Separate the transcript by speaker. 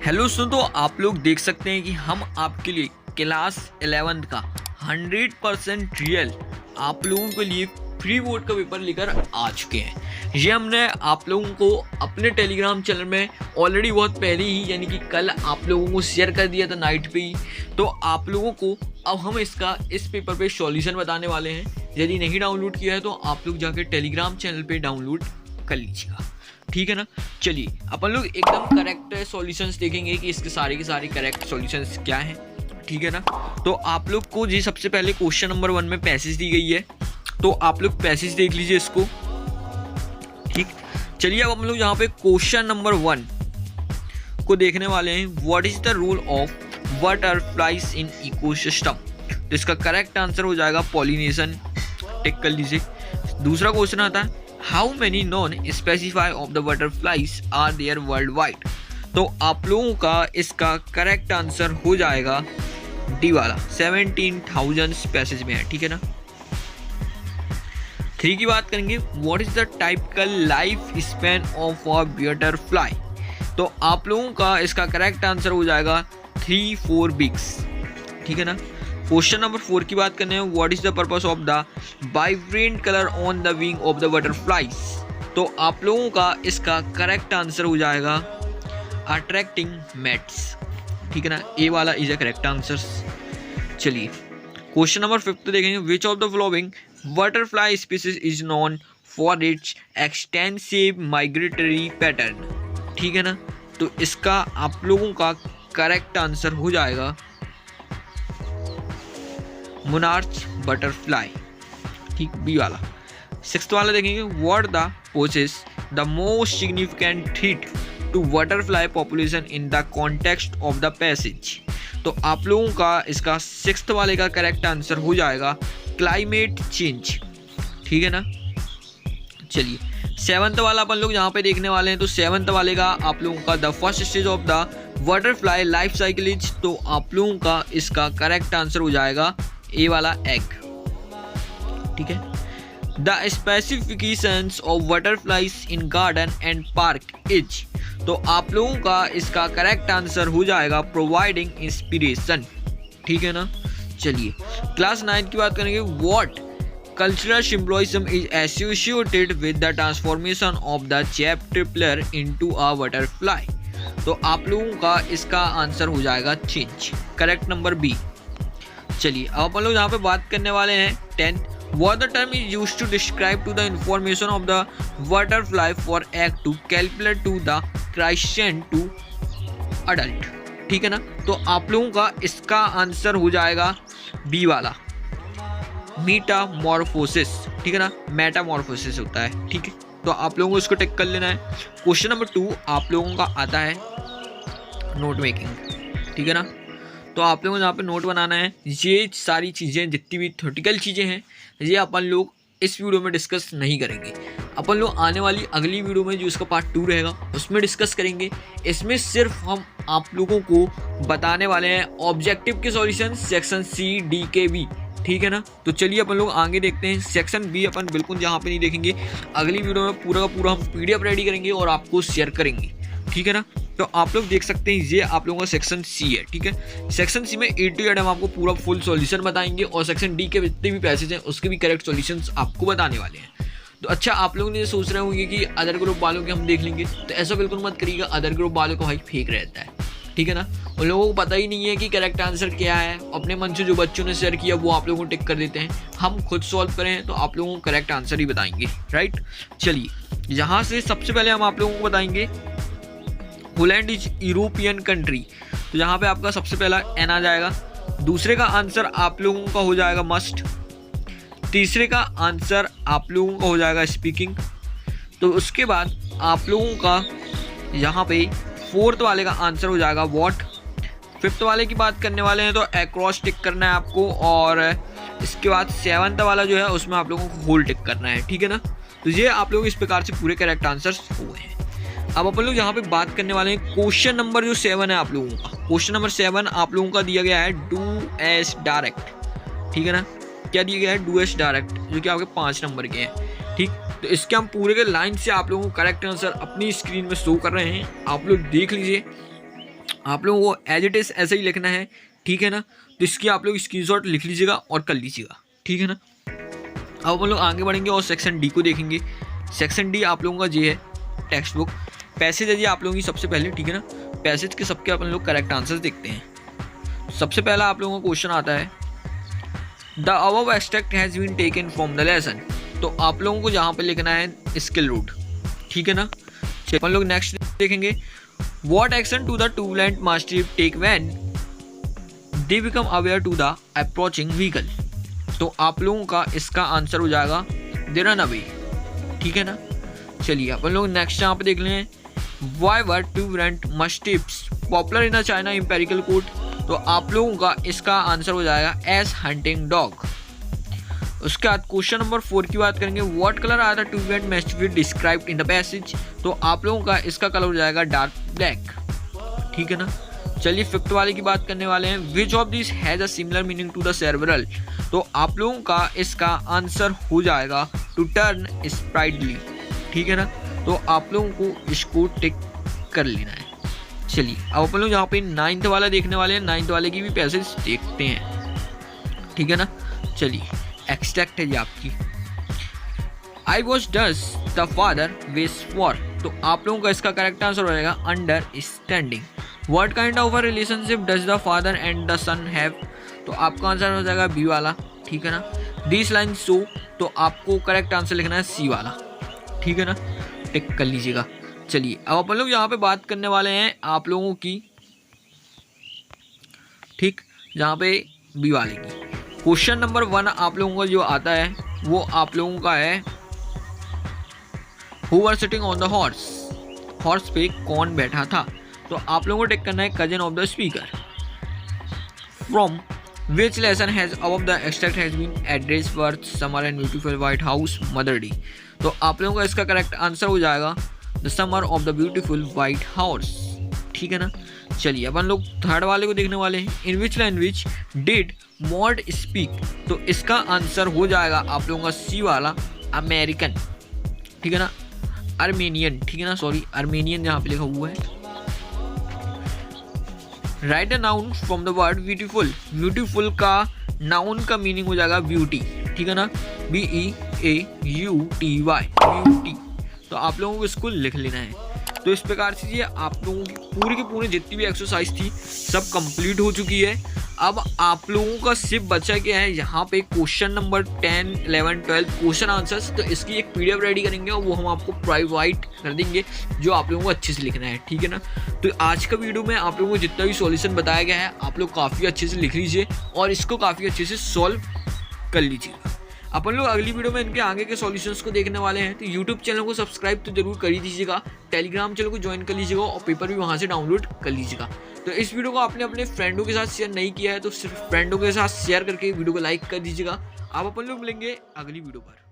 Speaker 1: Hello दोस्तों, तो आप लोग देख सकते हैं कि हम आपके लिए क्लास 11th का 100% रियल आप लोगों के लिए फ्री बोर्ड का पेपर लेकर आ चुके हैं। ये हमने आप लोगों को अपने टेलीग्राम चैनल में ऑलरेडी बहुत पहले ही यानी कि कल आप लोगों को शेयर कर दिया था नाइट पे ही। तो आप लोगों को अब हम इस पेपर पे सॉल्यूशन बताने वाले हैं। यदि नहीं डाउनलोड किया है तो आप लोग जाकर टेलीग्राम चैनल पे डाउनलोड कर लीजिएगा, ठीक है ना। चलिए अपन लोग एकदम करेक्ट सॉल्यूशंस देखेंगे कि इसके सारे के सारे करेक्ट सॉल्यूशंस क्या हैं, ठीक है ना। तो आप लोग को जी सबसे पहले क्वेश्चन नंबर 1 में पैसेज दी गई है, तो आप लोग पैसेज देख लीजिए इसको, ठीक। चलिए अब हम लोग यहाँ पे क्वेश्चन नंबर 1 को देखने वाले हैं। What is the role of butterflies in ecosystem. तो इसका करेक्ट आंसर हो जाएगा पॉलिनेशन, टिक कर लीजिए। दूसरा क्वेश्चन आता है how many non specify of the butterflies are there worldwide. तो आप लोगों का इसका करेक्ट आंसर हो जाएगा डी वाला 17,000 स्पेसीज में है, ठीक है ना। 3 की बात करेंगे what is the typical life span of a butterfly. तो आप लोगों का इसका करेक्ट आंसर हो जाएगा 3-4 वीक्स, ठीक है ना। क्वेश्चन नंबर 4 की बात करते हैं what is the purpose of the vibrant colour on the wing of the butterflies. तो आप लोगों का इसका करेक्ट आंसर हो जाएगा अट्रैक्टिंग मैट्स, ठीक है ना। ए वाला इज अ करेक्ट आंसर। चलिए क्वेश्चन नंबर 5 देखेंगे which of the following butterfly species is known for its extensive migratory pattern, ठीक है ना। तो इसका आप लोगों का करेक्ट आंसर हो जाएगा मोनार्च बटरफ्लाई, ठीक, बी वाला। 6th वाला देखेंगे what the poses the most significant threat to butterfly population in the context of the passage. तो आप लोगों का इसका 6th वाले का करेक्ट आंसर हो जाएगा क्लाइमेट चेंज, ठीक है ना। चलिए 7th वाला अपन लोग यहाँ पे देखने वाले हैं। तो 7th वाले का आप लोगों का the first stage of the butterfly life cycle is. तो आप लोगों का इसका करेक्ट आंसर हो जाएगा ए वाला एग, ठीक है। The specifications of butterflies in garden and park is. तो आप लोगों का इसका करेक्ट आंसर हो जाएगा प्रोवाइडिंग इंस्पिरेशन, ठीक है ना। चलिए क्लास 9 की बात करेंगे what cultural symbolism is associated with the transformation of the caterpillar into a butterfly. तो आप लोगों का इसका आंसर हो जाएगा चेंज, करेक्ट नंबर बी। चलिए अब अपन लोग यहाँ पे बात करने वाले हैं 10th what the term is used to describe to the information of the butterfly for egg to calculate to the crescent to adult, ठीक है ना। तो आप लोगों का इसका आंसर हो जाएगा बी वाला मीटामॉर्फोसिस, ठीक है ना। मेटामॉर्फोसिस होता है, ठीक है। तो आप लोगों को इसको टिक कर लेना है। क्वेश्चन नंबर 2 आप लोगों का आता है नोट मेकिंग, ठीक है ना। तो आप लोगों को यहाँ पे नोट बनाना है। ये सारी चीज़ें जितनी भी थ्योरेटिकल चीज़ें हैं ये अपन लोग इस वीडियो में डिस्कस नहीं करेंगे। अपन लोग आने वाली अगली वीडियो में जो इसका पार्ट 2 रहेगा उसमें डिस्कस करेंगे। इसमें सिर्फ हम आप लोगों को बताने वाले हैं ऑब्जेक्टिव के सॉल्यूशन सेक्शन सी डी के बी, ठीक है ना। तो चलिए अपन लोग आगे देखते हैं। सेक्शन बी अपन बिल्कुल यहाँ पे नहीं देखेंगे। अगली वीडियो में पूरा का पूरा हम PDF रेडी करेंगे और आपको शेयर करेंगे, ठीक है ना। तो आप लोग देख सकते हैं ये आप लोगों का सेक्शन सी है, ठीक है। सेक्शन सी में A to Z हम आपको पूरा फुल सॉल्यूशन बताएंगे और सेक्शन डी के जितने भी पैसेज हैं उसके भी करेक्ट सॉल्यूशंस आपको बताने वाले हैं। तो अच्छा आप लोग ने सोच रहे होंगे कि अदर ग्रुप वालों के हम देख लेंगे, तो ऐसा बिल्कुल मत करिएगा। अदर ग्रुप वालों को भाई फेक रहता है, ठीक है ना। उन लोगों को पता ही नहीं है कि करेक्ट आंसर क्या है। अपने मन से जो बच्चों ने शेयर किया वो आप लोगों को टिक कर देते हैं। हम खुद सॉल्व करें तो आप लोगों को करेक्ट आंसर ही बताएंगे, राइट। चलिए यहाँ से सबसे पहले हम आप लोगों को बताएंगे होलैंड इज यूरोपियन कंट्री। तो यहाँ पे आपका सबसे पहला एन आ जाएगा। दूसरे का आंसर आप लोगों का हो जाएगा मस्ट। तीसरे का आंसर आप लोगों का हो जाएगा स्पीकिंग। तो उसके बाद आप लोगों का यहाँ पे 4th वाले का आंसर हो जाएगा वॉट। 5th वाले की बात करने वाले हैं तो अक्रॉस टिक करना है आपको। और इसके बाद 7th वाला जो है उसमें आप लोगों को होल टिक करना है, ठीक है ना। तो ये आप लोग इस प्रकार से पूरे करेक्ट आंसर्स हुए हैं। अब अपन लोग यहाँ पे बात करने वाले हैं क्वेश्चन नंबर जो 7 है आप लोगों का। क्वेश्चन नंबर 7 आप लोगों का दिया गया है डू एस डायरेक्ट, ठीक है ना। क्या दिया गया है डू एस डायरेक्ट, जो कि आपके 5 नंबर के हैं, ठीक। तो इसके हम पूरे के लाइन से आप लोगों को करेक्ट आंसर अपनी स्क्रीन में शो कर रहे हैं, आप लोग देख लीजिए। आप लोगों को एज इट इज़ ऐसे ही लिखना है, ठीक है ना। तो इसकी आप लोग स्क्रीनशॉट लिख लीजिएगा और कर लीजिएगा, ठीक है ना। अब हम लोग आगे बढ़ेंगे और सेक्शन डी को देखेंगे। सेक्शन डी आप लोगों का ये है टेक्स्ट बुक। पैसेज है आप लोगों की सबसे पहले, ठीक है ना। पैसेज के सबके अपन लोग करेक्ट आंसर्स देखते हैं। सबसे पहला आप लोगों का क्वेश्चन आता है the above extract has been taken from the lesson. तो आप लोगों को जहाँ पे लिखना है स्किल रूट, ठीक है ना। अपन लोग नेक्स्ट देखेंगे what action to the two blind mastiff take when they become aware to the approaching vehicle. तो आप लोगों का इसका आंसर हो जाएगा दे रन अवे, ठीक है ना। चलिए अपन लोग नेक्स्ट यहाँ पे देख लें why were two blind mastiffs popular in the China imperial court. तो आप लोगों का इसका आंसर हो जाएगा एज हंटिंग डॉग। उसके बाद क्वेश्चन नंबर 4 की बात करेंगे what colour are the two blind mastiff described in the passage. तो आप लोगों का इसका कलर हो जाएगा डार्क ब्लैक, ठीक है ना। चलिए 5th वाले की बात करने वाले हैं which of this has a similar meaning to the cerebral. तो आप लोगों का इसका आंसर हो जाएगा टू टर्न स्प्राइटली, ठीक है ना। तो आप लोगों को इसको टिक कर लेना है। चलिए अब अपन लोग यहाँ पे 9th वाला देखने वाले हैं। 9th वाले की भी पैसेज देखते हैं, ठीक है ना। चलिए एक्सट्रैक्ट है ये आपकी I was does the father was for. तो आप लोगों का इसका करेक्ट आंसर हो जाएगा understanding. What kind of a relationship does the father and the son have. तो आपका आंसर हो जाएगा बी वाला, ठीक है ना। This line so. तो आपको करेक्ट आंसर लिखना है सी वाला, ठीक है ना। टिक कर लीजिएगा। चलिए अब अपन लोग यहाँ पे बात करने वाले हैं आप लोगों की, ठीक, जहाँ पे बी वाले की। क्वेश्चन नंबर 1 आप लोगों का जो आता है वो आप लोगों का है who were sitting on the horse. Horse पे कौन बैठा था। तो आप लोगों को टिक करना है cousin of the speaker. From which lesson has above the extract has been address worth summer and beautiful white house mother D. तो आप लोगों का इसका करेक्ट आंसर हो जाएगा the summer of the beautiful white house, ठीक है ना। चलिए अपन लोग 3rd वाले को देखने वाले हैं in which language did mod speak. तो इसका आंसर हो जाएगा आप लोगों का सी वाला अमेरिकन, ठीक है ना। आर्मेनियन, ठीक है ना, सॉरी आर्मेनियन जहाँ पे लिखा हुआ है। Right a noun from the word beautiful. Beautiful का नाउन का मीनिंग हो जाएगा ब्यूटी, ठीक है ना, BEAUTY ब्यूटी। तो आप लोगों को इसको लिख लेना है। तो इस प्रकार से ये आप लोगों की पूरी जितनी भी एक्सरसाइज थी सब कंप्लीट हो चुकी है। अब आप लोगों का सिर्फ बचा क्या है यहाँ पे क्वेश्चन नंबर 10, 11, 12 क्वेश्चन आंसर्स। तो इसकी एक PDF रेडी करेंगे और वो हम आपको प्रोवाइड कर देंगे जो आप लोगों को अच्छे से लिखना है, ठीक है ना। तो आज का वीडियो में आप लोगों को जितना भी सॉल्यूशन बताया गया है आप लोग काफ़ी अच्छे से लिख लीजिए और इसको काफ़ी अच्छे से सॉल्व कर लीजिएगा। अपन लोग अगली वीडियो में इनके आगे के सॉल्यूशंस को देखने वाले हैं। तो यूट्यूब चैनल को सब्सक्राइब तो जरूर कर ही दीजिएगा, टेलीग्राम चैनल को ज्वाइन कर लीजिएगा और पेपर भी वहाँ से डाउनलोड कर लीजिएगा। तो इस वीडियो को आपने अपने फ्रेंडों के साथ शेयर नहीं किया है तो सिर्फ फ्रेंडों के साथ शेयर करके वीडियो को लाइक कर दीजिएगा। आप अपन लोग मिलेंगे अगली वीडियो पर।